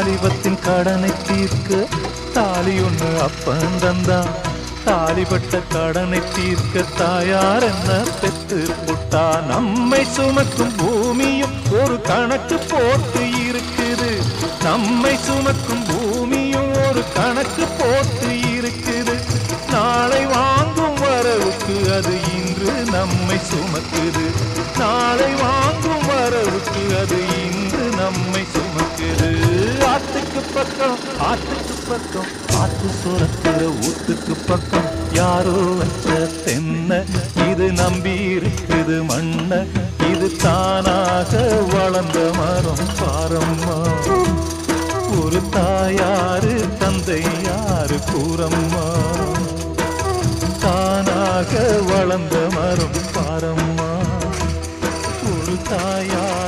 வாலிபத்தின் கடனை தீர்க்க தாலி ஒண்ணு அப்பன் தந்தான். தாலிபட்ட கடனை தீர்க்க தாயார் என்ன பெத்து புட்டா. நம்மை சுமக்கும் பூமியும் ஒரு கணக்கு போட்டு இருக்குது. நம்மை சுமக்கும் பூமியும் ஒரு கணக்கு போட்டு இருக்குது. நாளை வாங்கும் வரவுக்கு அது இன்று நம்மை சுமக்குது. நாளை வாங்கும் வரவுக்கு அது இன்று நம்மை சுமக்குது. ஆத்துக்கு பக்கம் ஆத்துக்கு பக்கம் ஆத்து சுரக்கிற ஊத்துக்கு பக்கம் யாரோ வச்ச தென்ன இது நம்பி இருக்குது மண்ண. இது தானாக வளர்ந்த மரம் பாரம்மா. ஒரு தாயாரு தந்தை யாரு கூறம்மா. தானாக வளர்ந்த மரம் பாரம்மா. ஒரு தாயார்